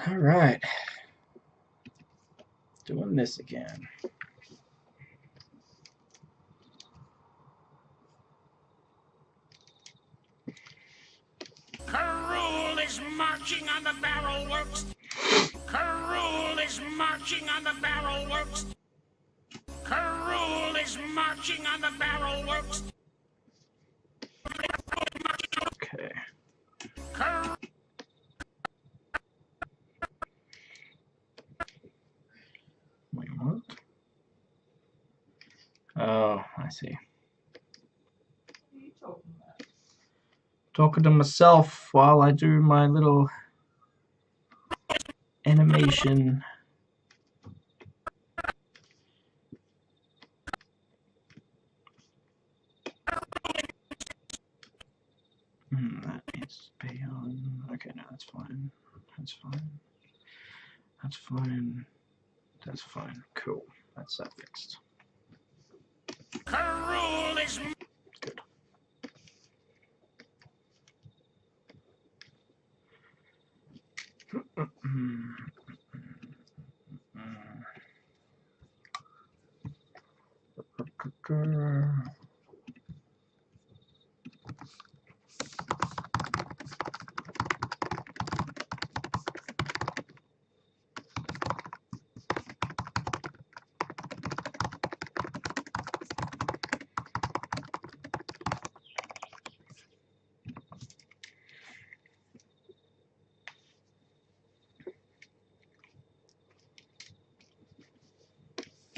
All right. Doing this again. Carol is marching on the barrel works. Carol is marching on the barrel works. Carol is marching on the barrel works. Okay. Carol. Wait, what? Oh, I see. Talking to myself while I do my little animation. That needs to be on. Okay, no, that's fine. That's fine. That's fine. That's fine. Cool. That's that fixed. Carol is good.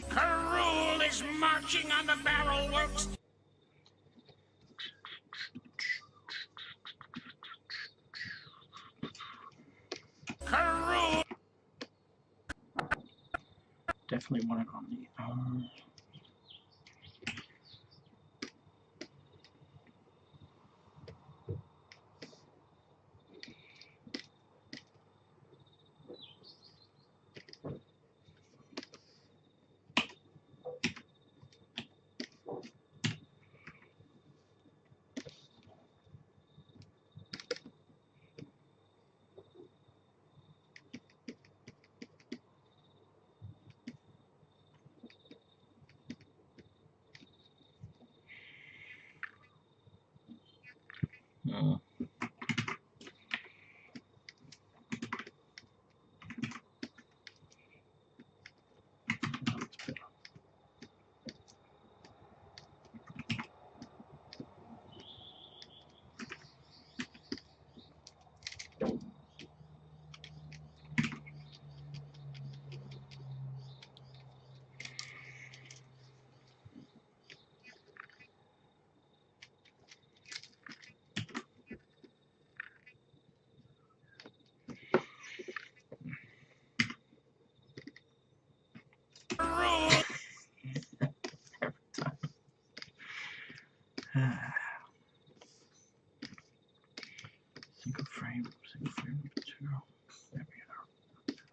Carol is marching on the barrel works. Carol. Definitely want it on the single frame material. There we go.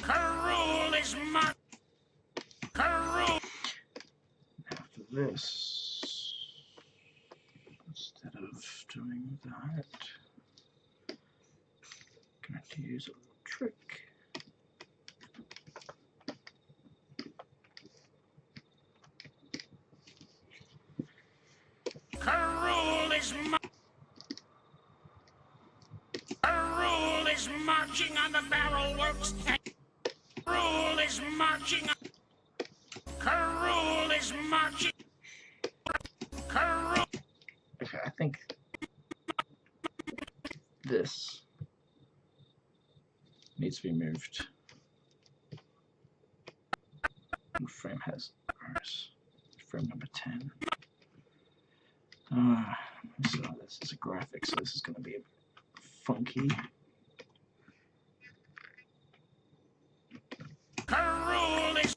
Carol is marching. Carol. After this, instead of doing that, I'm going to use a little trick. Carol is Carol is marching on the barrel works. Carol is marching. Carol is marching. Carol. Okay, I think this needs to be moved. And frame has frame number 10. So this is a graphic, so this is going to be a bit funky. Carol is.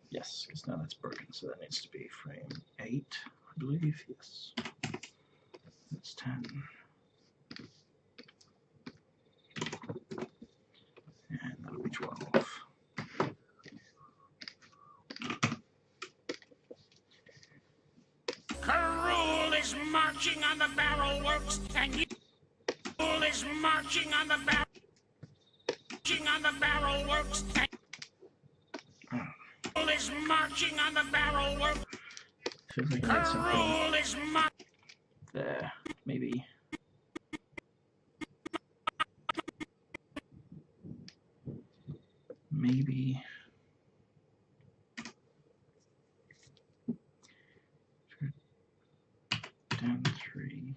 Yes, because now that's broken, so that needs to be frame 8, I believe. Yes. That's 10. And that'll be 12. marching on the barrel works, and you is marching on the barrel. Marching on the barrel works, and is marching on the barrel works. Feels like I need something there, maybe. Maybe. Down 3.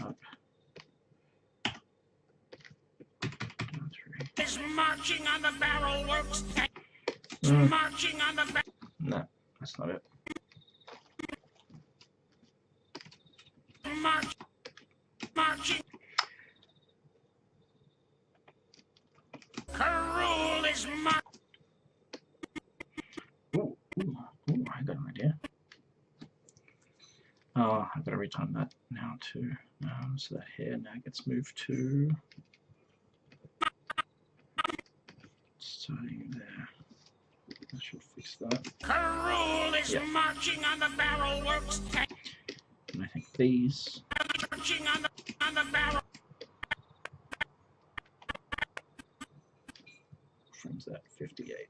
Up. Down 3. Is marching on the barrel works. Marching on the barrel. No, that's not it. Marching. Carol is marching. Ooh, I got an idea. Oh, I've got to retime that now too. So that here now gets moved to starting there. I should fix that. Carol is marching on the barrel works. And I think these. Marching on the barrel. Frames that 58.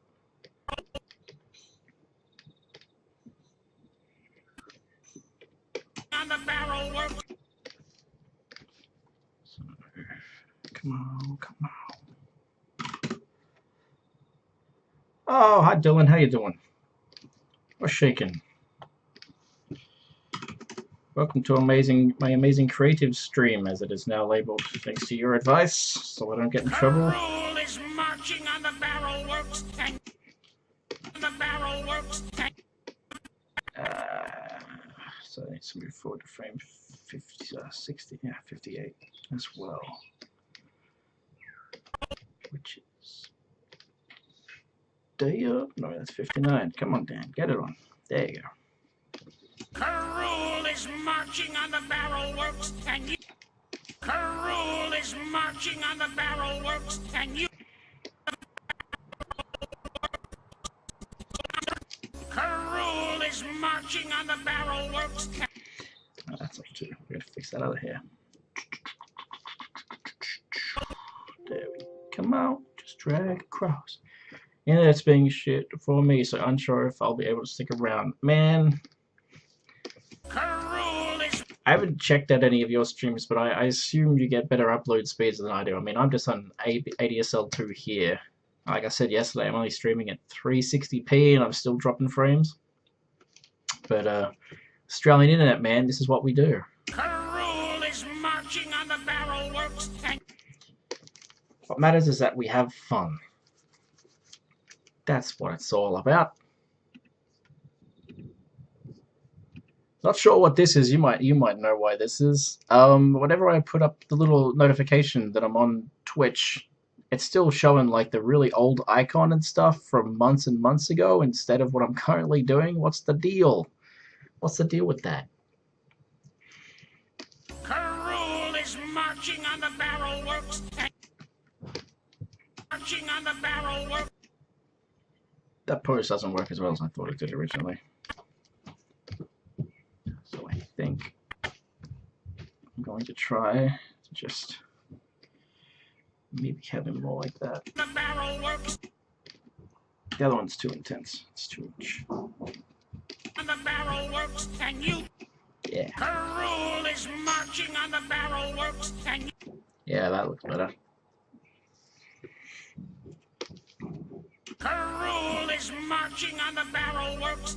On the barrel works. So, come on. Oh, hi Dylan, how you doing? What's shaking? Welcome to my amazing creative stream, as it is now labeled, thanks to your advice, so I don't get in trouble. Carol is marching on the barrel works. The barrel works. So I need to move forward to frame 58 as well, which is there. No, that's 59. Come on, Dan, get it on. There you go. Carol is marching on the barrel works, and you. Carol is marching on the barrel works, and you. Carol is marching on the barrel works. Oh, that's up too. We're gonna fix that other here. There we go. Come on, just drag across. Internet's being shit for me, so unsure if I'll be able to stick around. Man, I haven't checked out any of your streams, but I assume you get better upload speeds than I do. I mean, I'm just on ADSL2 here. Like I said yesterday, I'm only streaming at 360p and I'm still dropping frames. But Australian internet, man, this is what we do. Carol is marching on the barrel works. What matters is that we have fun. That's what it's all about. Not sure what this is. You might know why this is. Whenever I put up the little notification that I'm on Twitch, it's still showing like the really old icon and stuff from months and months ago instead of what I'm currently doing. What's the deal? What's the deal with that? Carol is marching on the barrel works. Marching on the barrel works. That post doesn't work as well as I thought it did originally. So I think I'm going to try to just maybe have him more like that. The barrel works. The other one's too intense. It's too much. On the barrel works, and you. Yeah. Carol is marching on the barrel works, and you. Yeah, that looks better. Carol is marching on the barrel works.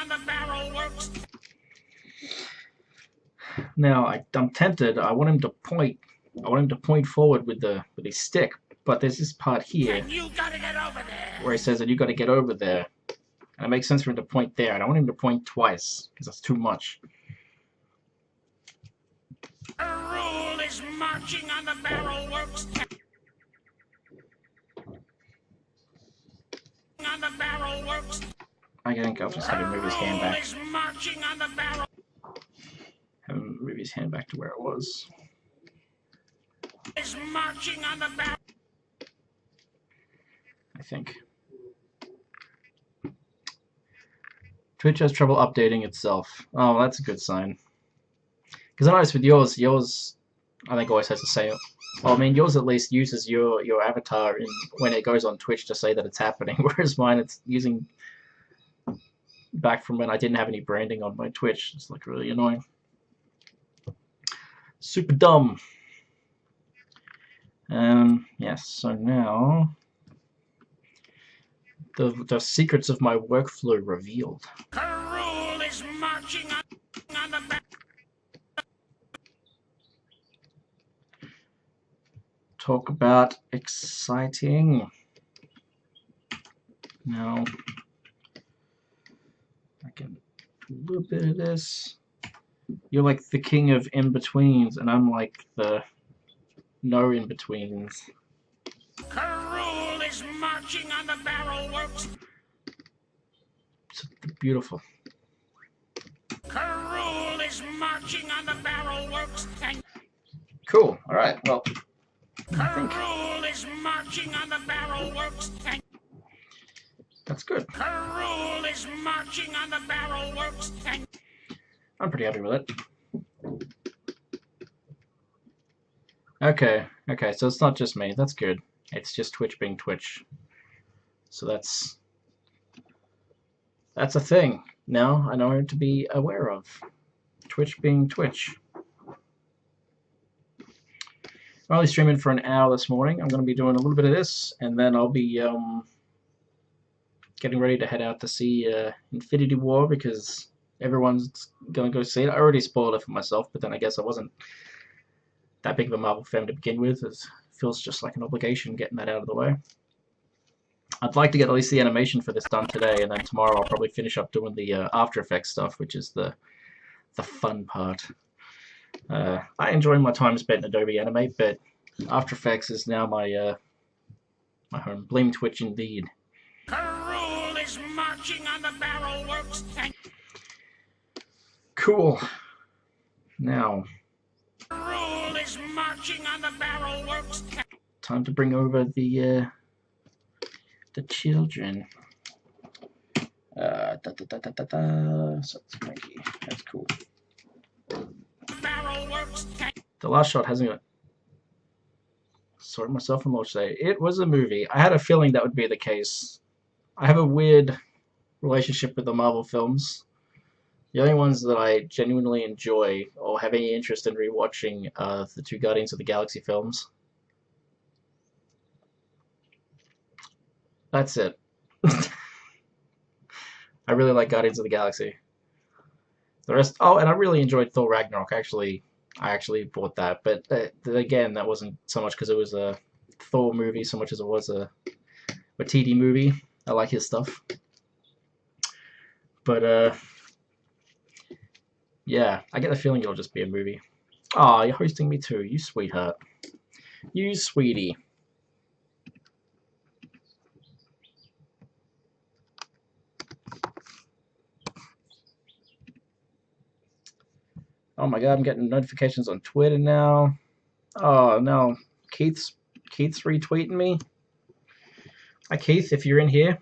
On the barrel works. Now I'm tempted. I want him to point. I want him to point forward with his stick. But there's this part here And you gotta get over there. where he says that you got to get over there. And it makes sense for him to point there. I don't want him to point twice because that's too much. Carol is marching on the barrel works. On the barrel works. I think I'll just have him move his hand back. Is marching on the barrel. Have him move his hand back to where it was. Is marching on the barrel. I think. Twitch has trouble updating itself. Oh, that's a good sign. Because I noticed with yours, I think always has the same. Well, I mean, yours at least uses your avatar when it goes on Twitch to say that it's happening, whereas mine it's using back from when I didn't have any branding on my Twitch. It's like really annoying. Super dumb. Yes, so now the secrets of my workflow revealed. Karul is marching on the back. Talk about exciting. Now I can do a little bit of this. You're like the king of in-betweens, and I'm like the no in-betweens. Karul is marching on the barrel works. It's beautiful. Karul is marching on the barrel works. Cool. All right. Well, Karul is marching on the barrel works. That's good. Karul is marching on the barrel works. I'm pretty happy with it. Okay, so it's not just me. That's good. It's just Twitch being Twitch. So that's a thing. Now I know to be aware of. Twitch being Twitch. I'm only streaming for an hour this morning. I'm going to be doing a little bit of this, and then I'll be getting ready to head out to see Infinity War because everyone's going to go see it. I already spoiled it for myself, but then I guess I wasn't that big of a Marvel fan to begin with. It feels just like an obligation getting that out of the way. I'd like to get at least the animation for this done today, and then tomorrow I'll probably finish up doing the After Effects stuff, which is the fun part. I enjoy my time spent in Adobe Animate, but After Effects is now my my home. Blame Twitch indeed. Karul is marching on the barrel works. Cool. Now, Karul is marching on the barrel works. time to bring over the children. So it's Mikey. That's cool. Barrel works. The last shot hasn't got. Sorry, myself and Lord say it was a movie. I had a feeling that would be the case. I have a weird relationship with the Marvel films. The only ones that I genuinely enjoy or have any interest in rewatching are the two Guardians of the Galaxy films. That's it. I really like Guardians of the Galaxy. The rest, oh, and I really enjoyed Thor Ragnarok. I actually bought that, but again, that wasn't so much because it was a Thor movie, so much as it was a TD movie. I like his stuff, but yeah, I get the feeling it'll just be a movie. Oh, you're hosting me too, you sweetheart, you sweetie. Oh my god, I'm getting notifications on Twitter now. Oh no, Keith's retweeting me. Hi Keith, if you're in here.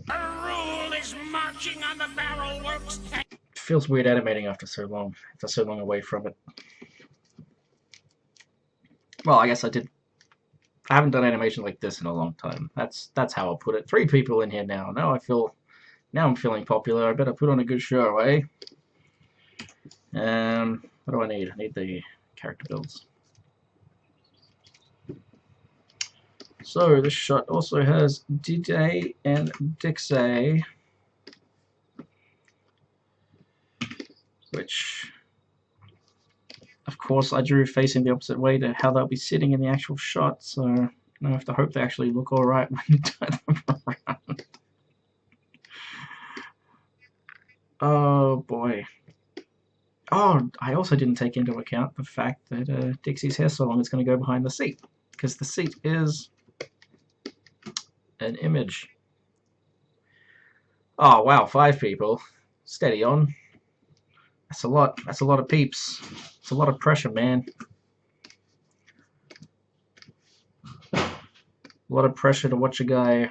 Karul is marching on the barrel works. It feels weird animating after so long away from it. Well, I guess I haven't done animation like this in a long time. That's how I'll put it. 3 people in here now. Now I'm feeling popular. I better put on a good show, eh? What do I need? I need the character builds. So this shot also has D-Day and Dixie, which, of course, I drew facing the opposite way to how they'll be sitting in the actual shot. So now I have to hope they actually look all right when you turn them around. Oh boy. Oh, I also didn't take into account the fact that Dixie's hair salon is going to go behind the seat, because the seat is an image. Oh wow, 5 people. Steady on. That's a lot. That's a lot of peeps. It's a lot of pressure, man. A lot of pressure to watch a guy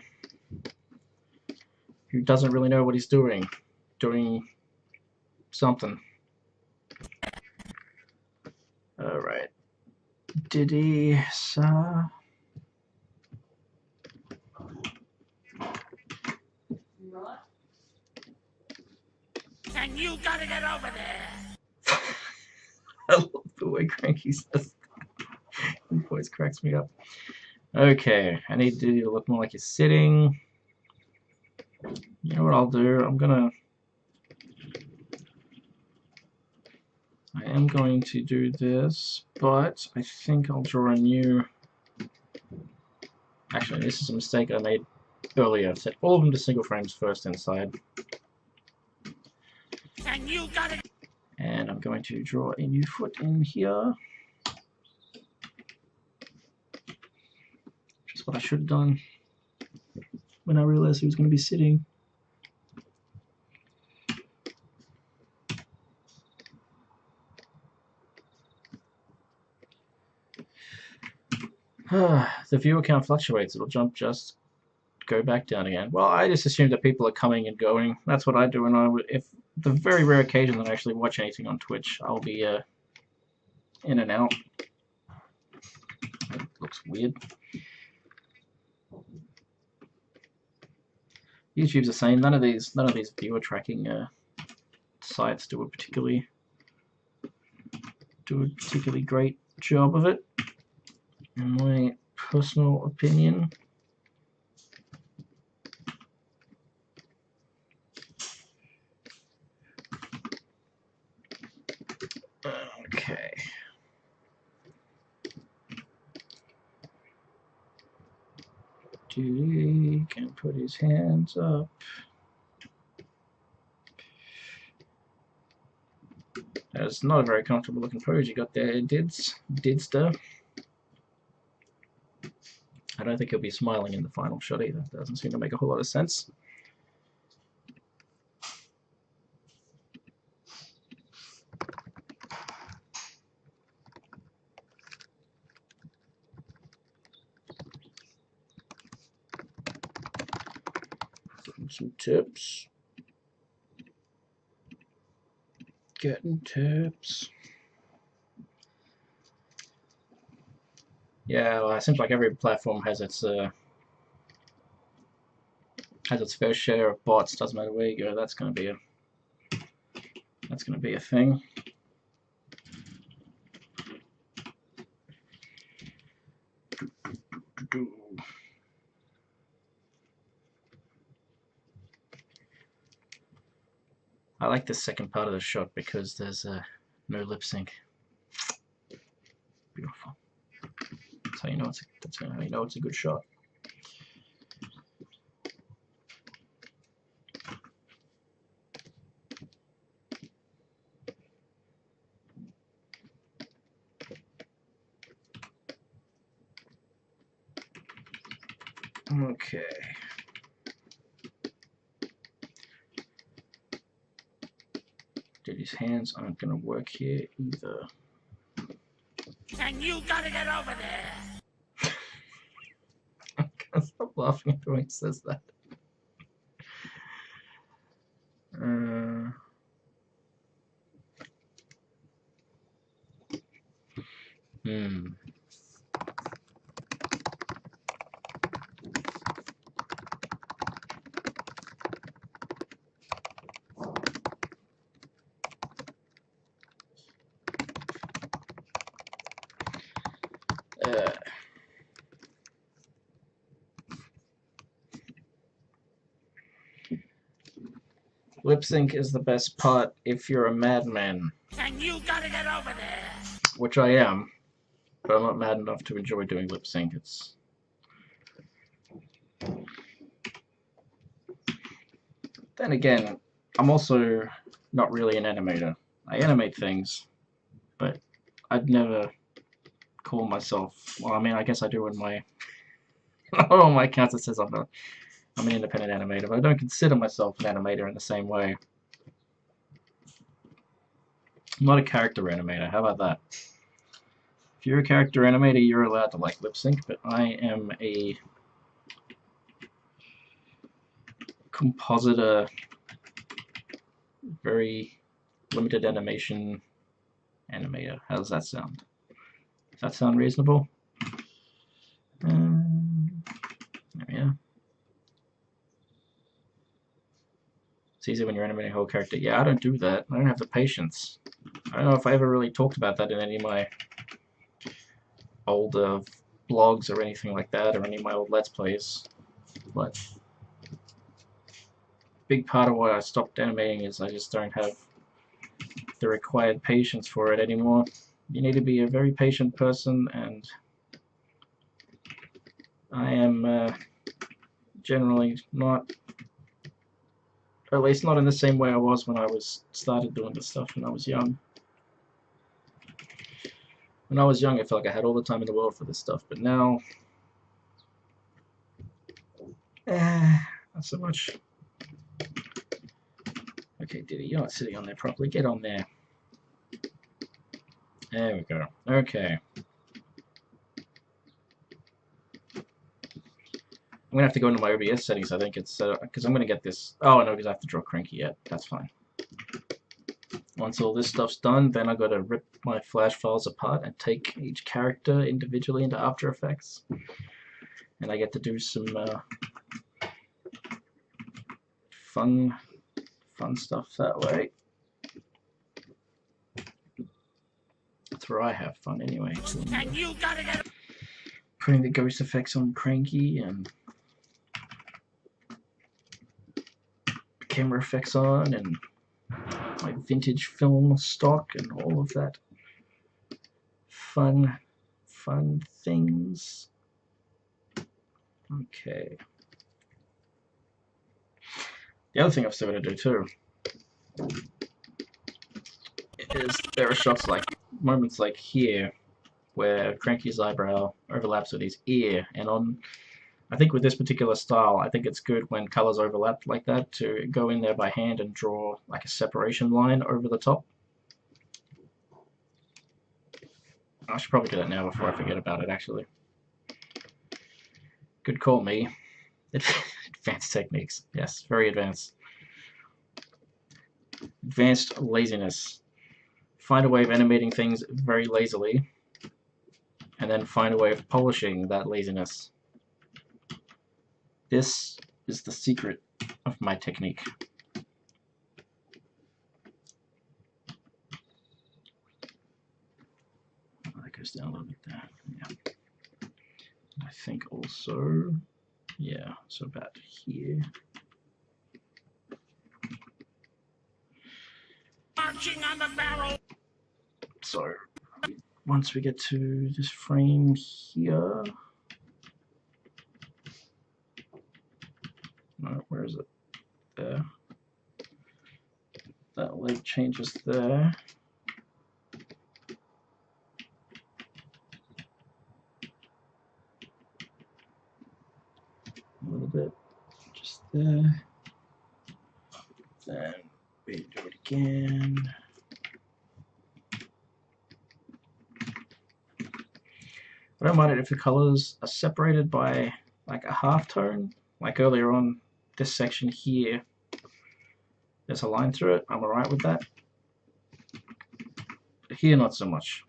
who doesn't really know what he's doing something. Alright. Diddy, And you gotta get over there. I love the way Cranky says that. He always cracks me up. Okay, I need Diddy to look more like he's sitting. You know what I'll do? I am going to do this, but I think I'll draw a new... Actually, this is a mistake I made earlier. I've set all of them to single frames first inside. And you gotta... And I'm going to draw a new foot in here. Which is what I should have done when I realized he was going to be sitting. The viewer count fluctuates. It'll jump, just go back down again. Well, I just assume that people are coming and going. That's what I do. And if the very rare occasion that I actually watch anything on Twitch, I'll be in and out. It looks weird. YouTube's the same. None of these viewer tracking sites do a particularly great job of it, in my personal opinion. Okay. Diddy can put his hands up. That's not a very comfortable looking pose you got there, Didster. I don't think he'll be smiling in the final shot either. Doesn't seem to make a whole lot of sense. Some tips. Getting tips. Yeah, well, it seems like every platform has its fair share of bots. Doesn't matter where you go. That's gonna be a thing. I like the second part of the shot because there's no lip sync. Beautiful. That's how you know it's a good shot. Okay. Diddy's hands aren't gonna work here either. And you gotta get over there. I can't stop laughing every he says that. Lip sync is the best part if you're a madman. And you gotta get over there. Which I am, but I'm not mad enough to enjoy doing lip sync. Then again, I'm also not really an animator. I animate things, but I'd never call myself. Well, I mean, I guess I do in my on my accounts. It says I'm an independent animator, but I don't consider myself an animator in the same way. I'm not a character animator. How about that? If you're a character animator, you're allowed to like lip sync, but I am a compositor, very limited animation animator. How does that sound? Does that sound reasonable? There we are. It's easy when you're animating a whole character. Yeah, I don't do that. I don't have the patience. I don't know if I ever really talked about that in any of my old blogs or anything like that, or any of my old Let's Plays. But a big part of why I stopped animating is I just don't have the required patience for it anymore. You need to be a very patient person, and I am generally not, or at least not in the same way I was when I started doing this stuff when I was young. When I was young, I felt like I had all the time in the world for this stuff, but now, not so much. Okay, Diddy, you're not sitting on there properly. Get on there. There we go. Okay. I'm gonna have to go into my OBS settings. I think it's because I'm gonna get this. Oh no, because I have to draw Cranky yet. That's fine. Once all this stuff's done, then I gotta rip my Flash files apart and take each character individually into After Effects, and I get to do some fun stuff that way. That's where I have fun anyway. And you gotta get Putting the ghost effects on Cranky and camera effects on, and my vintage film stock and all of that fun things. Okay. The other thing I've still got to do too is there are shots like moments like here where Cranky's eyebrow overlaps with his ear, and on I think with this particular style, I think it's good when colors overlap like that to go in there by hand and draw like a separation line over the top. I should probably do that now before I forget about it, actually. Good call, me. Advanced techniques. Yes, very advanced. Advanced laziness. Find a way of animating things very lazily, and then find a way of polishing that laziness. This is the secret of my technique. Oh, that goes down a little bit there. Yeah. I think also, yeah, so about here. marching on the barrel. So once we get to this frame here. No, where is it? There. That leg changes there. A little bit, just there. Then we do it again. I don't mind it if the colors are separated by like a half tone, like earlier on this section here. There's a line through it. I'm alright with that. Here, not so much.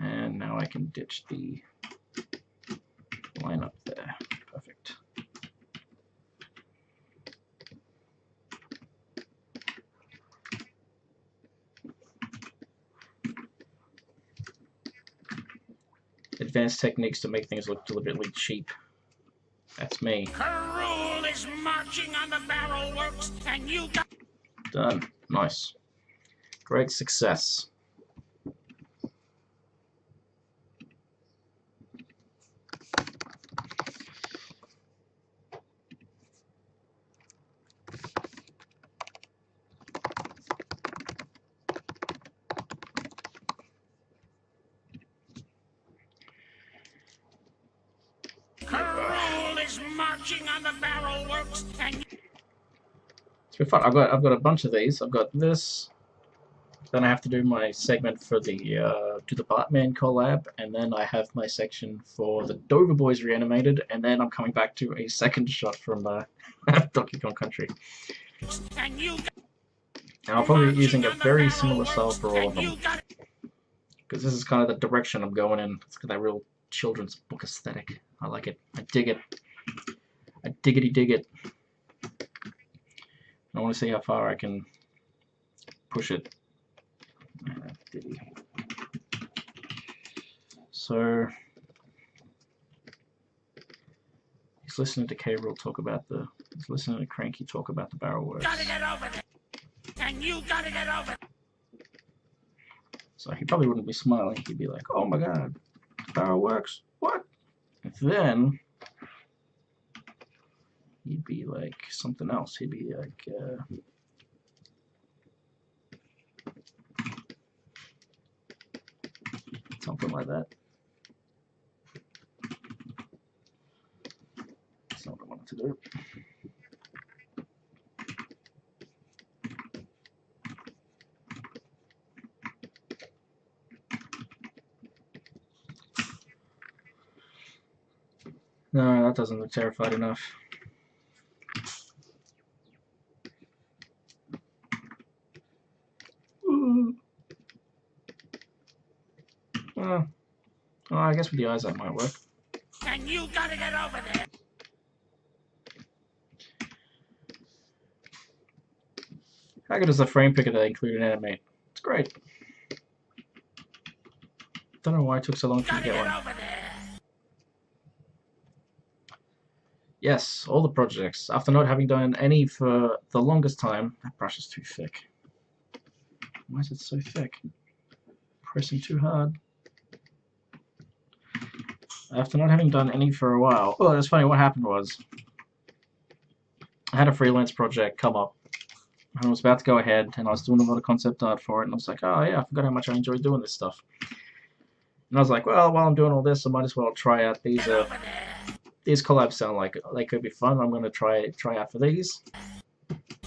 And now I can ditch the line up there. Perfect. Advanced techniques to make things look deliberately cheap. That's me. Karul is marching on the barrel works, and you got Done. Nice. Great success. Karul is marching on the barrel works, and It's been fun. I've got a bunch of these. I've got this. Then I have to do my segment for the do the Batman collab, and then I have my section for the Dover Boys Reanimated, and then I'm coming back to a second shot from Donkey Kong Country. And you And I'll probably be using a very similar style for all of them, because this is kind of the direction I'm going in. It's got that real children's book aesthetic. I like it. I dig it. I diggity dig it. I want to see how far I can push it. So he's listening to K-Rool talk about the. He's listening to Cranky talk about the barrel works. gotta get over there. And you gotta get over there. So he probably wouldn't be smiling. He'd be like, "Oh my God, barrel works. What?" And then he'd be like something else. He'd be like. Something like that. That's not what I wanted to do. No, that doesn't look terrified enough. Well, I guess with the eyes that might work. And you gotta get over there. How good is the frame picker they include in Animate? It's great. Don't know why it took so long to get one. Over there. Yes, all the projects. After not having done any for the longest time, that brush is too thick. Why is it so thick? Pressing too hard. After not having done any for a while. Oh, that's funny. What happened was I had a freelance project come up. And I was about to go ahead, and I was doing a lot of concept art for it, and I was like, oh yeah, I forgot how much I enjoy doing this stuff. And I was like, well, while I'm doing all this, I might as well try out these. These collabs sound like they could be fun. I'm going to try out for these.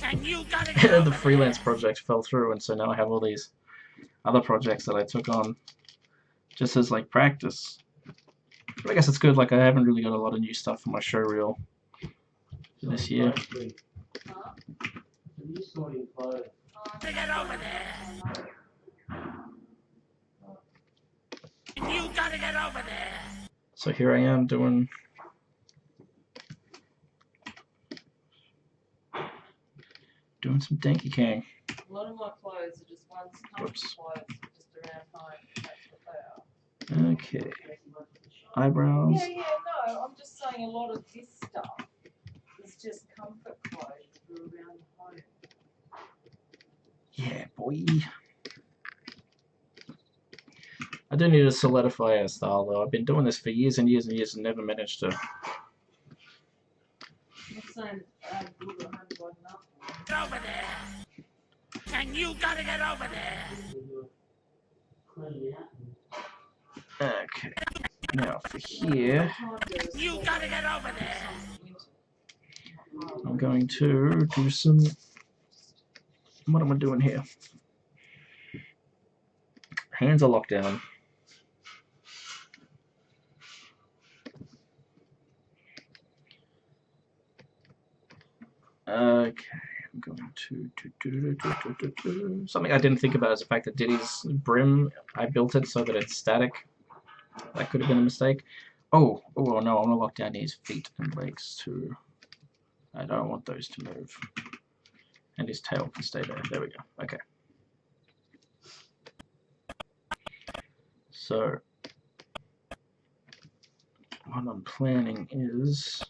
And you gotta get over The freelance project fell through, and so now I have all these other projects that I took on just as like practice. But I guess it's good. Like I haven't really got a lot of new stuff for my show reel this year. Get over there. And you gotta get over there. So here I am doing some Donkey Kong. A lot of my clothes are just ones comfort Whoops. clothes just around home. That's what they are. Okay. Eyebrows. Yeah, no, I'm just saying a lot of this stuff is just comfort clothes that are around home. Yeah, boy. I do need to solidify our style though. I've been doing this for years and years and years and never managed to. I'm not saying good or haven't got enough. Get over there. And you gotta get over there. Okay. Now for here, You gotta get over there. I'm going to do some. What am I doing here? Hands are locked down. Okay, I'm going to something I didn't think about is the fact that Diddy's brim, I built it so that it's static. That could have been a mistake. Oh no, I'm gonna lock down his feet and legs too. I don't want those to move. And his tail can stay there. There we go. Okay. So what I'm planning is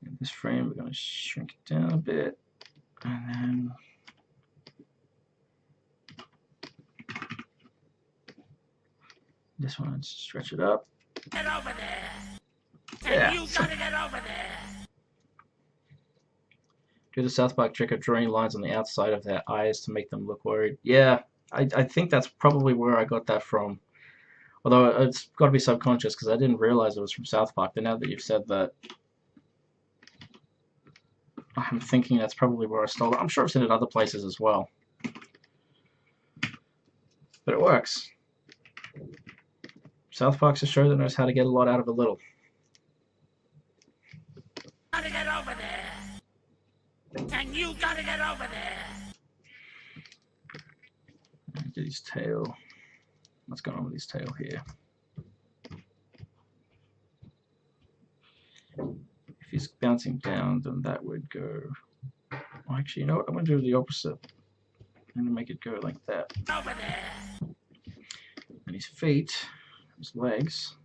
in this frame we're going to shrink it down a bit, and then this one stretch it up. Get over there. Yeah. And you gotta get over there. Do the South Park trick of drawing lines on the outside of their eyes to make them look worried. Yeah, I think that's probably where I got that from. Although it's got to be subconscious because I didn't realize it was from South Park. But now that you've said that, I'm thinking that's probably where I stole it. I'm sure I've seen it other places as well. But it works. South Park's a show that knows how to get a lot out of a little. Gotta get over there. And you gotta get over there. Get his tail. What's going on with his tail here? If he's bouncing down, then that would go... Well, actually, you know what? I'm going to do the opposite. I'm going to make it go like that. Over there. And his feet, his legs...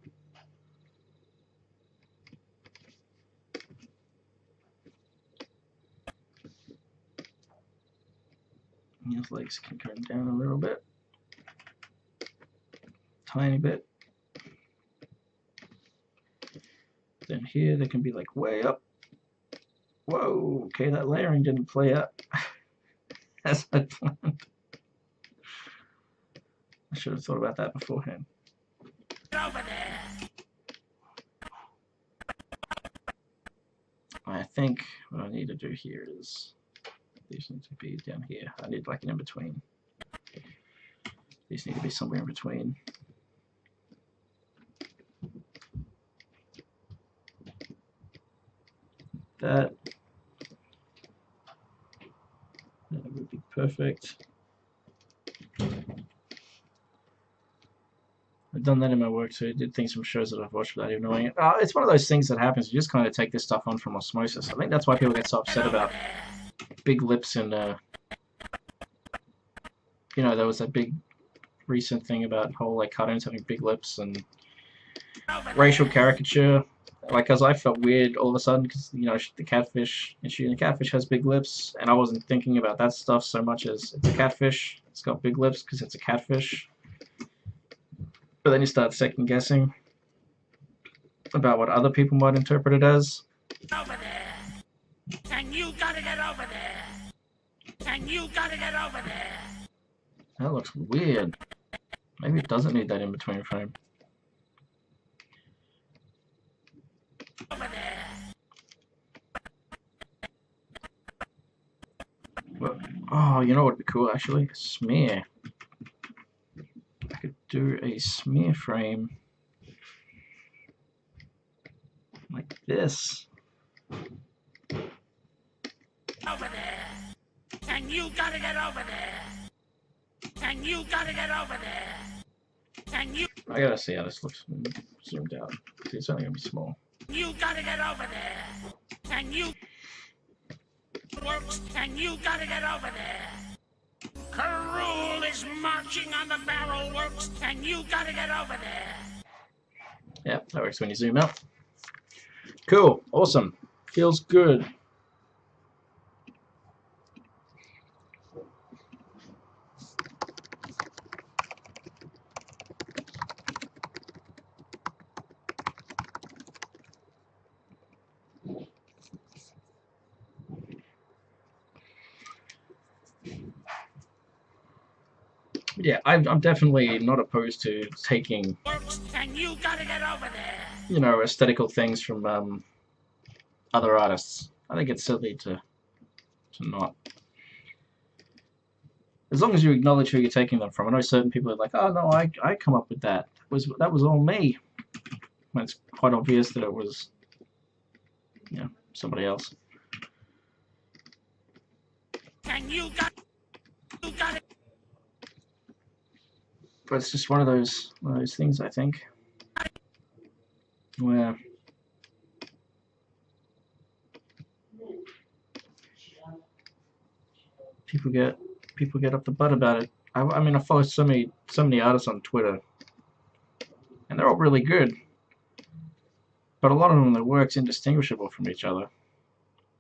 His legs can go down a little bit. Tiny bit. Then here they can be like way up. Whoa, okay, that layering didn't play out as I planned. I should have thought about that beforehand. Over there. I think what I need to do here is these need to be down here. I need like an in-between. These need to be somewhere in between. That would be perfect. I've done that in my work too. I did things from shows that I've watched without even knowing it. It's one of those things that happens. You just kind of take this stuff on from osmosis. I think that's why people get so upset about big lips and, you know, there was that big recent thing about whole like cartoons having big lips and racial caricature. Like, cause I felt weird all of a sudden, cause you know the catfish, and the catfish has big lips, and I wasn't thinking about that stuff so much as it's a catfish. It's got big lips because it's a catfish. But then you start second guessing about what other people might interpret it as. Over there. And you gotta get over there. And you gotta get over there. That looks weird. Maybe it doesn't need that in between frame. Over there. Well, oh, you know what would be cool actually? A smear. I could do a smear frame like this. Over there. And you gotta get over there. And you gotta get over there. And you I gotta see how this looks zoomed out. See, it's only gonna be small. gotta get over there. And you works. And you gotta get over there. Karul is marching on the barrel works. And you gotta get over there. Yeah, that works when you zoom out. Cool, awesome, feels good. Yeah, I'm definitely not opposed to taking, And you gotta get over there. you know, aesthetical things from other artists. I think it's silly to not. As long as you acknowledge who you're taking them from. I know certain people are like, oh no, I come up with that. That was all me. When it's quite obvious that it was, you know, somebody else. And you got it. But it's just one of those things, I think, where people get up the butt about it. I mean, I follow so many artists on Twitter, and they're all really good, but a lot of them, their work's indistinguishable from each other.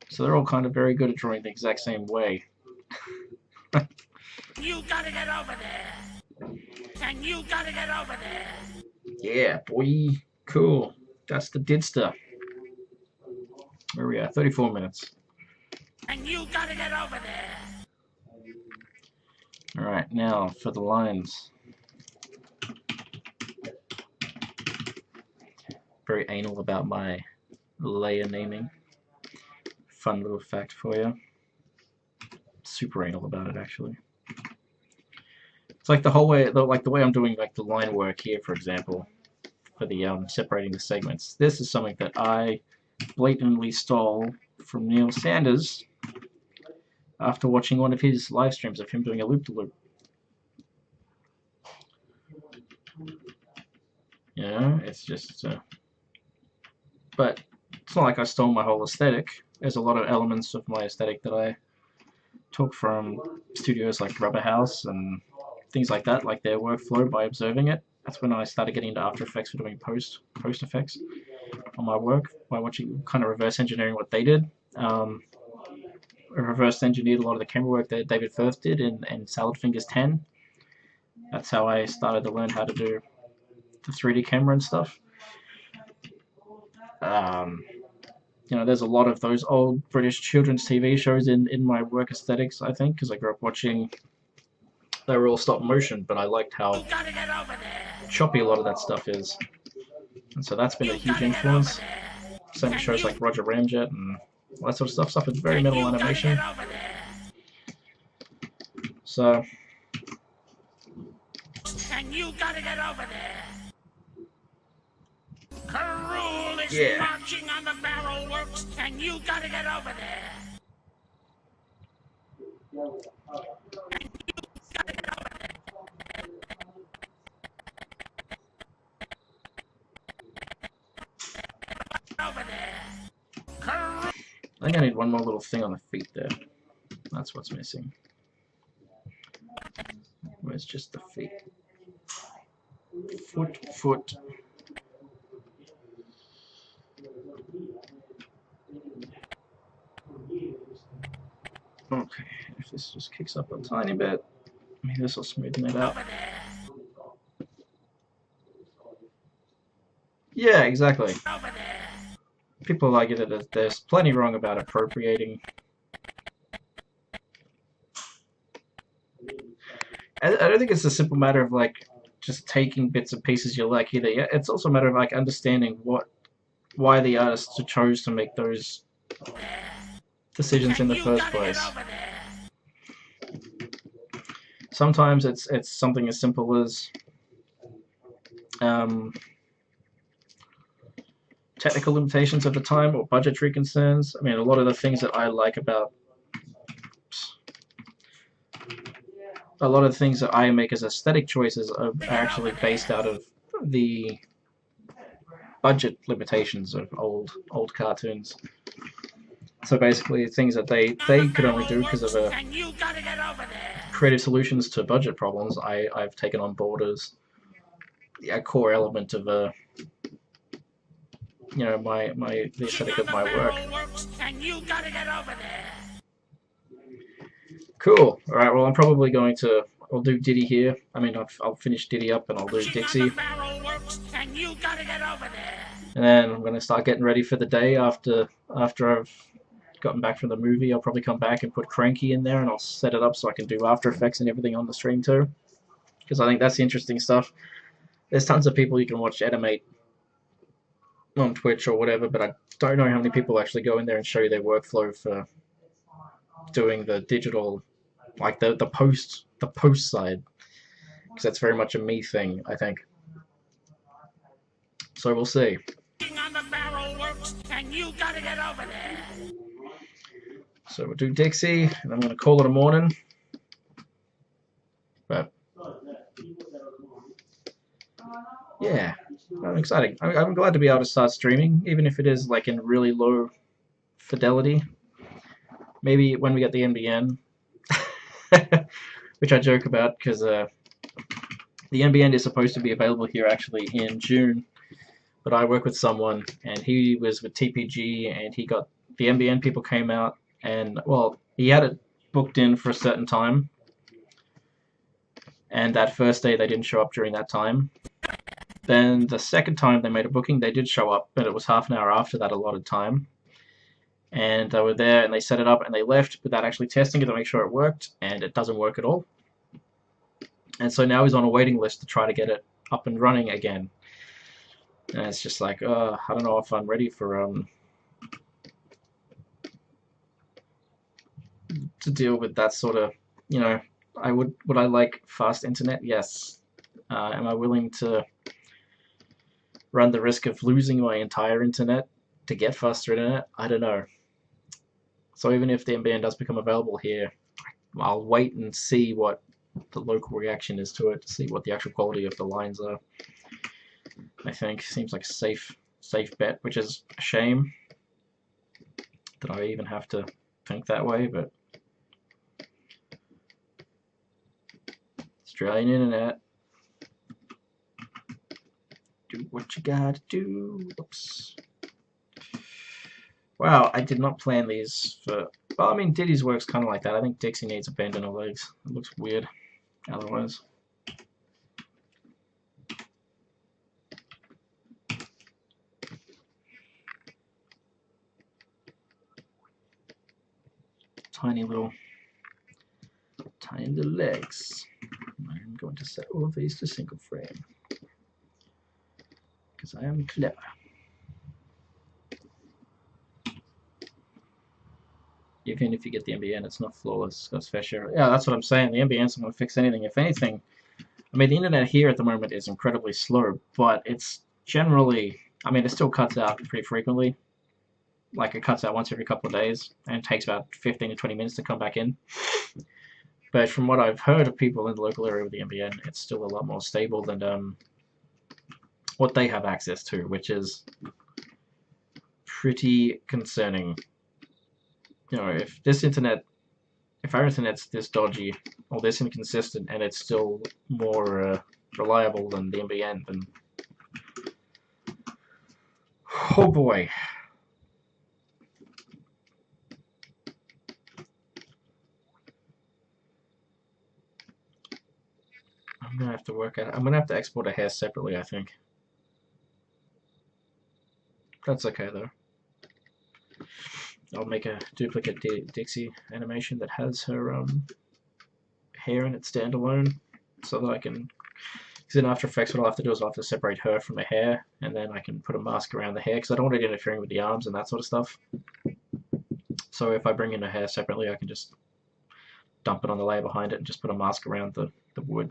So they're all kind of very good at drawing the exact same way. You gotta get over there. And you gotta get over there. Yeah, boy. Cool. That's the didster. Where are we at? 34 minutes. And you gotta get over there. Alright, now for the lines. Very anal about my layer naming. fun little fact for you. Super anal about it, actually. It's like the whole way, like the way I'm doing like the line work here, for example, for the separating the segments. This is something that I blatantly stole from Neil Sanders after watching one of his live streams of him doing a loop-to-loop. You know, it's just, but it's not like I stole my whole aesthetic. There's a lot of elements of my aesthetic that I took from studios like Rubber House and things like that, like their workflow by observing it. That's when I started getting into After Effects for doing post effects on my work by watching, kind of reverse engineering what they did. I reverse engineered a lot of the camera work that David Firth did in Salad Fingers 10. That's how I started to learn how to do the 3D camera and stuff. You know, there's a lot of those old British children's TV shows in my work aesthetics, I think, because I grew up watching. They were all stop motion, but I liked how choppy a lot of that stuff is. And so that's been a huge influence. Same with shows like Roger Ramjet and all that sort of stuff. Stuff with very minimal animation. So. And you gotta get over there. Karul is marching on the barrel works, and you gotta get over there. And you gotta get over there. Over there. Karul. I think I need one more little thing on the feet there. That's what's missing. Where's just the feet? Foot. Okay, if this just kicks up a tiny bit, maybe this will smoothen it out. Yeah, exactly. People argue that there's plenty wrong about appropriating. I don't think it's a simple matter of like just taking bits and pieces you like either. Yeah, it's also a matter of like understanding why the artist chose to make those decisions in the first place. Sometimes it's something as simple as technical limitations of the time or budgetary concerns. I mean, a lot of the things that I like about a lot of the things that I make as aesthetic choices are actually based out of the budget limitations of old cartoons. So basically, things that they could only do because of creative solutions to budget problems, I've taken on board as a core element of the aesthetic of my work. Cool. All right. Well, I'm probably going to. I'll do Diddy here. I mean, I'll finish Diddy up and I'll do Dixie. And then I'm going to start getting ready for the day after I've gotten back from the movie. I'll probably come back and put Cranky in there and I'll set it up so I can do After Effects and everything on the stream too. Because I think that's the interesting stuff. There's tons of people you can watch Animate on Twitch or whatever, but I don't know how many people actually go in there and show you their workflow for doing the digital, like the post side, because that's very much a me thing, I think. So we'll see. So we'll do Dixie, and I'm going to call it a morning. But yeah, I'm excited. I'm glad to be able to start streaming, even if it is like in really low fidelity. Maybe when we get the NBN, which I joke about because the NBN is supposed to be available here actually in June, but I work with someone and he was with TPG and he got the NBN people came out and well he had it booked in for a certain time and that first day they didn't show up during that time. Then the second time they made a booking they did show up, but it was half an hour after that allotted time. And they were there and they set it up and they left without actually testing it to make sure it worked, and it doesn't work at all. And so now he's on a waiting list to try to get it up and running again. And it's just like, I don't know if I'm ready for to deal with that sort of, you know, would I like fast internet? Yes. Am I willing to run the risk of losing my entire internet to get faster internet? I don't know. So even if the NBN does become available here, I'll wait and see what the local reaction is to it, to see what the actual quality of the lines are. I think seems like a safe bet, which is a shame that I even have to think that way, but Australian internet, do what you gotta do. Oops. Wow, I did not plan these for... Well, I mean, Diddy's works kind of like that. I think Dixie needs a bend in her legs. It looks weird otherwise. Tiny little legs. I'm going to set all of these to single frame because I am clever. Even if you get the NBN, it's not flawless. It's got fair share. Yeah, that's what I'm saying. The NBN's not going to fix anything. If anything, I mean, the internet here at the moment is incredibly slow, but it's generally, I mean, it still cuts out pretty frequently. Like, it cuts out once every couple of days, and it takes about 15 to 20 minutes to come back in. But from what I've heard of people in the local area with the NBN, it's still a lot more stable than what they have access to, which is pretty concerning. You know, if our internet's this dodgy or this inconsistent and it's still more reliable than the NBN, then oh boy. I'm gonna have to work out. I'm gonna have to export a hair separately, I think. That's okay though. I'll make a duplicate Dixie animation that has her hair in it standalone, so that I can. Because in After Effects, what I'll have to do is I'll have to separate her from the hair, and then I can put a mask around the hair because I don't want it interfering with the arms and that sort of stuff. So if I bring in her hair separately, I can just dump it on the layer behind it and just put a mask around the wood.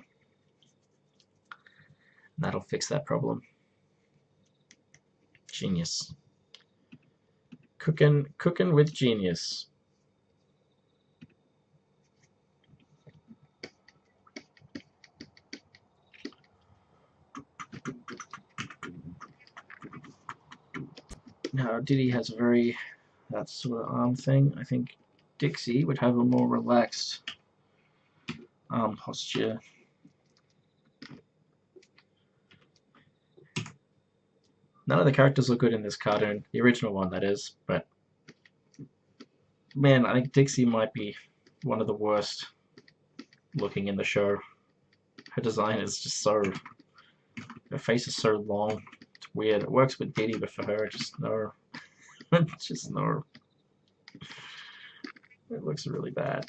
And that'll fix that problem. Genius. Cooking with genius. Now Diddy has a very that sort of arm thing. I think Dixie would have a more relaxed arm posture. None of the characters look good in this cartoon, the original one that is, but man, I think Dixie might be one of the worst looking in the show. Her design is just so... Her face is so long. It's weird. It works with Diddy, but for her, just no. Just no. It looks really bad.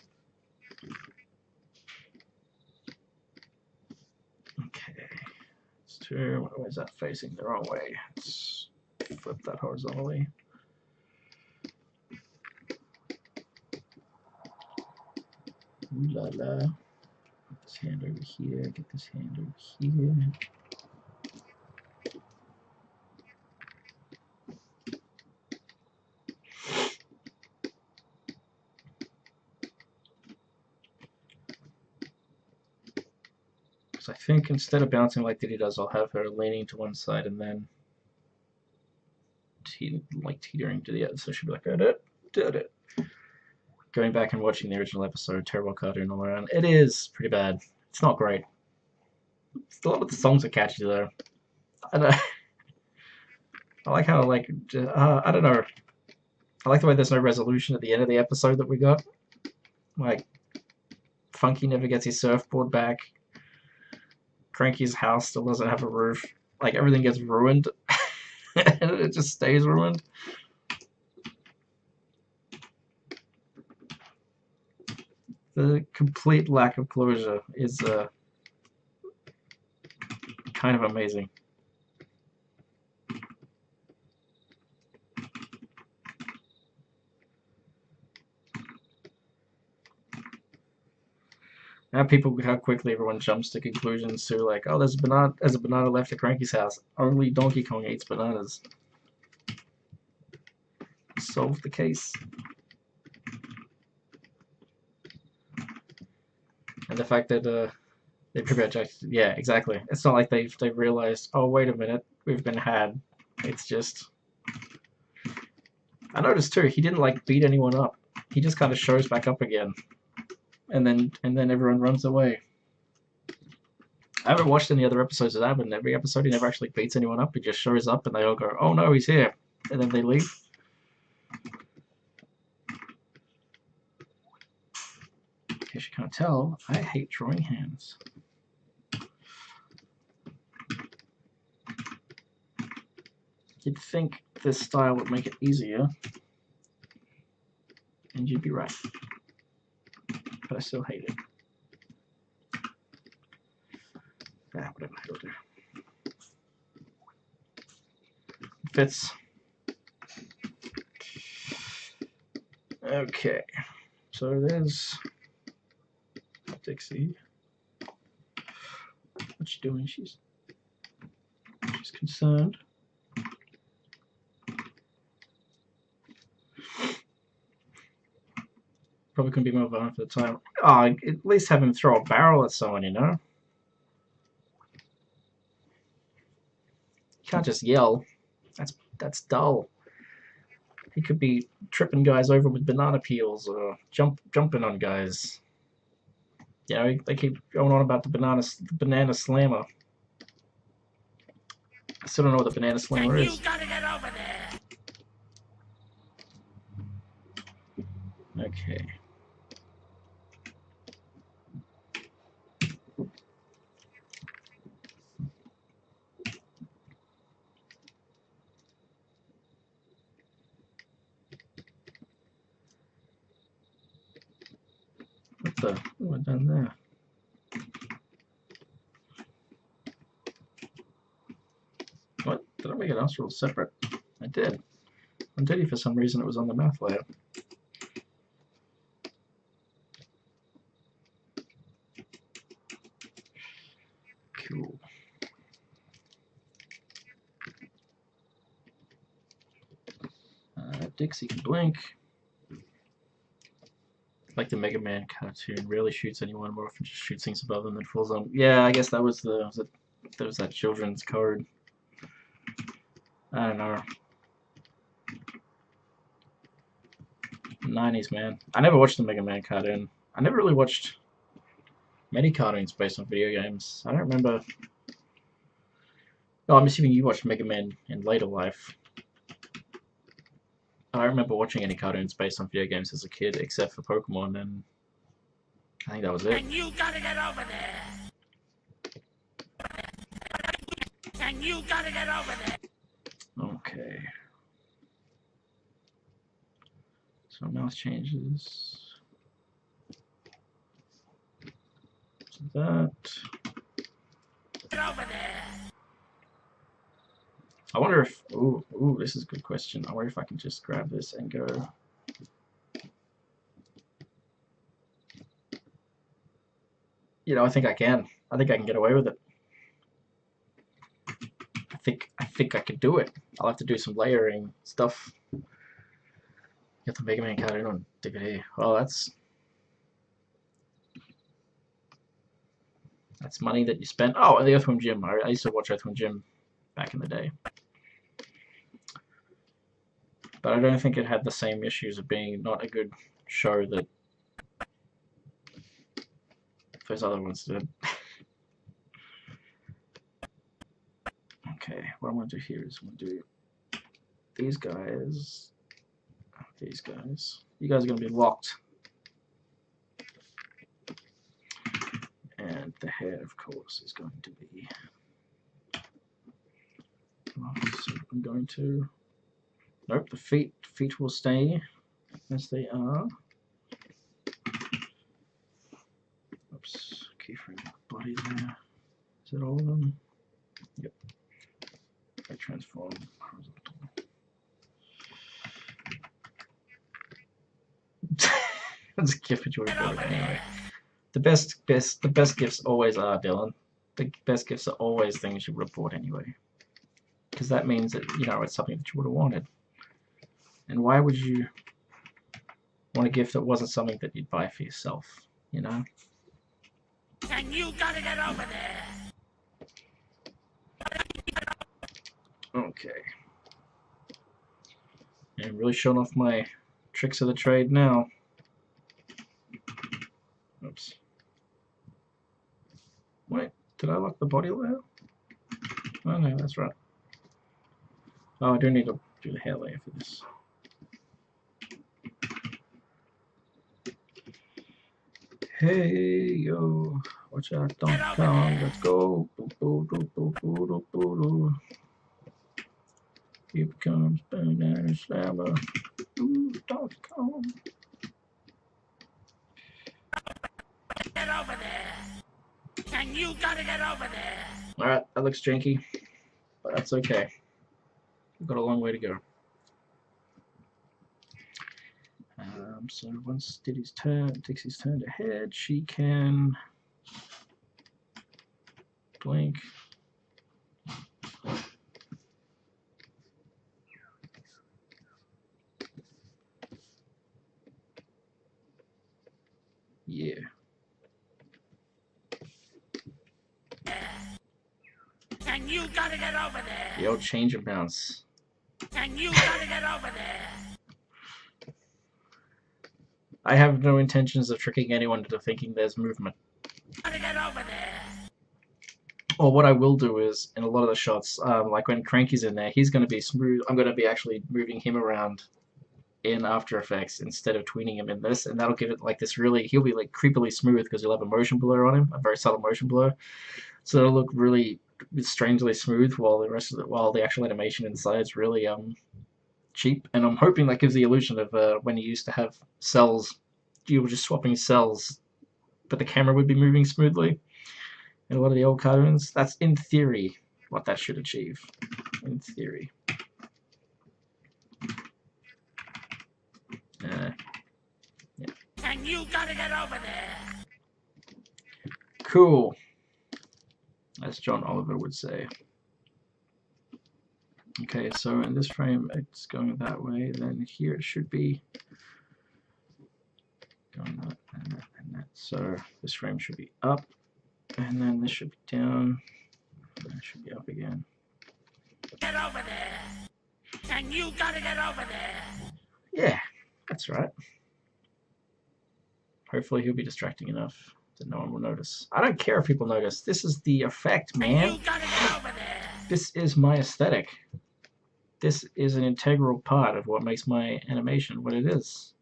Okay. It's too... Where's that facing? The wrong way. Let's flip that horizontally. Ooh la la. Get this hand over here. Get this hand over here. So I think instead of bouncing like Diddy does, I'll have her leaning to one side and then teetering to the other. So she'll be like, did it. Going back and watching the original episode, terrible cartoon all around. It is pretty bad. It's not great. A lot of the songs are catchy though. I like how I don't know. I like the way there's no resolution at the end of the episode that we got. Like, Funky never gets his surfboard back. Cranky's house still doesn't have a roof. Like, everything gets ruined. And it just stays ruined. The complete lack of closure is kind of amazing. How quickly everyone jumps to conclusions to like, oh, there's a banana left at Cranky's house. Only Donkey Kong eats bananas. Solve the case. And the fact that they pretty much actually, yeah, exactly. It's not like they've realized, oh, wait a minute, we've been had. It's just, I noticed too, he didn't like beat anyone up. He just kind of shows back up again, and then everyone runs away. I haven't watched any other episodes of that, but in every episode he never actually beats anyone up. He just shows up, and they all go, "Oh no, he's here," and then they leave. In case you can't tell, I hate drawing hands. You'd think this style would make it easier, and you'd be right. But I still hate it. Yeah, whatever, it'll do. It fits. Okay, so there's Dixie. What's she doing? She's concerned. Probably couldn't be more violent for the time. Oh, at least have him throw a barrel at someone, you know? You can't just yell. That's dull. He could be tripping guys over with banana peels or jumping on guys. You know, they keep going on about the banana slammer. I still don't know what the banana slammer is. You gotta get over there. Okay. What have I done there? What? Did I make an astral separate? I did. On Diddy, for some reason, it was on the math layer. Cool. Dixie can blink. Like the Mega Man cartoon, rarely shoots anyone, more often just shoots things above them and falls on. Yeah, I guess that was that children's code. I don't know. 90s, man. I never watched the Mega Man cartoon. I never really watched many cartoons based on video games. I don't remember. Oh, I'm assuming you watched Mega Man in later life. I don't remember watching any cartoons based on video games as a kid, except for Pokemon, and I think that was it. And you gotta get over there. And you gotta get over there. Okay. So mouse changes. So that. Get over there. I wonder if. Ooh, this is a good question. I wonder if I can just grab this and go. You know, I think I can. I think I can get away with it. I think I could do it. I'll have to do some layering stuff. Get the Mega Man cartoon on DVD. Well, that's money that you spent. Oh, and the Earthworm Jim. I used to watch Earthworm Jim back in the day. But I don't think it had the same issues of being not a good show that those other ones did. Okay, what I'm going to do here is I'm going to do these guys. These guys. You guys are going to be locked. And the head, of course, is going to be locked. So I'm going to. Nope, the feet will stay as they are. Oops, keyframe body there. Is it all of them? Yep. I transform horizontal. That's a gift, but you would have got it anyway. The best gifts always are, Dylan. The best gifts are always things you report anyway, because that means that it's something that you would have wanted. And why would you want a gift that wasn't something that you'd buy for yourself? And you gotta get over there. Okay. I'm really showing off my tricks of the trade now. Oops. Wait, did I lock the body layer? Oh no, that's right. Oh, I do need to do the hair layer for this. Hey yo, watch out, don't come, let's go. Here comes Banana Slammer. Don't come. Get over there. And you gotta get over there. Alright, that looks janky, but that's okay. We've got a long way to go. So once Diddy's turn, Dixie's turned ahead, she can blink. Yeah. And you gotta get over there. The old change and bounce. And you gotta get over there. I have no intentions of tricking anyone into thinking there's movement. Gotta get over there. Or what I will do is, in a lot of the shots, like when Cranky's in there, he's going to be smooth. I'm going to be actually moving him around in After Effects instead of tweening him in this, and that'll give it like this really, he'll be like creepily smooth because he'll have a motion blur on him, a very subtle motion blur. So it'll look really strangely smooth while the actual animation inside is really cheap. And I'm hoping that gives the illusion of when you used to have cells, you were just swapping cells, but the camera would be moving smoothly. In a lot of the old cartoons, that's in theory what that should achieve. In theory. Yeah. And you gotta get over there. Cool. As John Oliver would say. Okay, so in this frame it's going that way, then here it should be going that and that and that. So this frame should be up, and then this should be down, and that should be up again. Get over there. And you gotta get over there. Yeah, that's right. Hopefully he'll be distracting enough that no one will notice. I don't care if people notice. This is the effect, man. And you gotta get over there. This is my aesthetic. This is an integral part of what makes my animation what it is.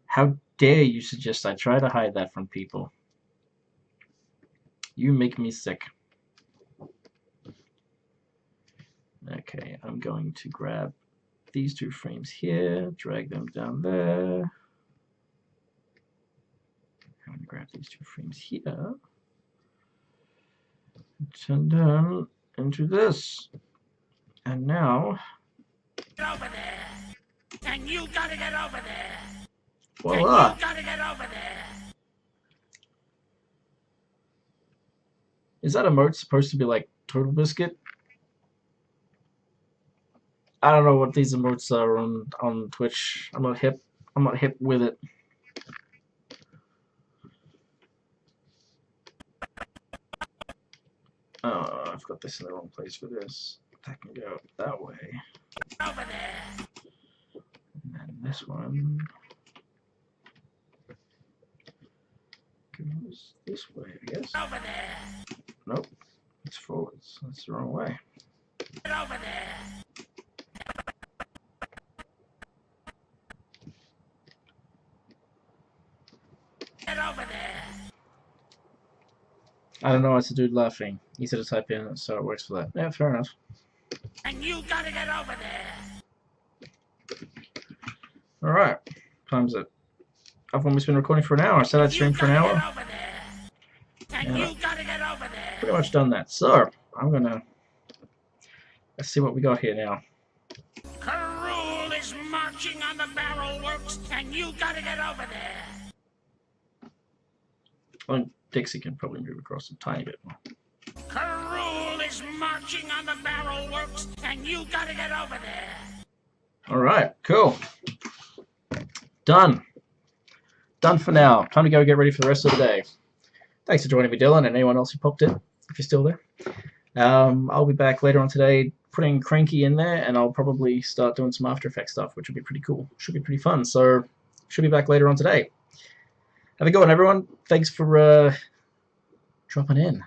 How dare you suggest I try to hide that from people? You make me sick. Okay, I'm going to grab these two frames here, drag them down there. I'm going to grab these two frames here, turn them into this. And now, Get over there. And you gotta get over there. voila! And you gotta get over there. Is that emote supposed to be like Total Biscuit? I don't know what these emotes are on Twitch. I'm not hip with it. Oh, I've got this in the wrong place for this. That can go that way. Over there. And then this one goes this way, I guess. Over there. Nope, it's forwards. That's the wrong way. Get over there. Get over there. I don't know what's the dude laughing. Easy to type in, so it works for that. Yeah, fair enough. And you gotta get over there. Alright, time's it. I've almost been recording for an hour. I said I'd stream for an hour. Get over there. And Yeah. you gotta get over there. Pretty much done that. So, I'm gonna... Let's see what we got here now. Karul is marching on the barrel works, and you gotta get over there. I think Dixie can probably move across a tiny bit more. Karul is marching on the barrel works, and you gotta get over there. Alright, cool. Done. Done for now. Time to go get ready for the rest of the day. Thanks for joining me, Dylan, and anyone else who popped in, if you're still there. I'll be back later on today putting Cranky in there, and I'll probably start doing some After Effects stuff, which will be pretty cool. Should be pretty fun. So, should be back later on today. Have a good one, everyone. Thanks for dropping in.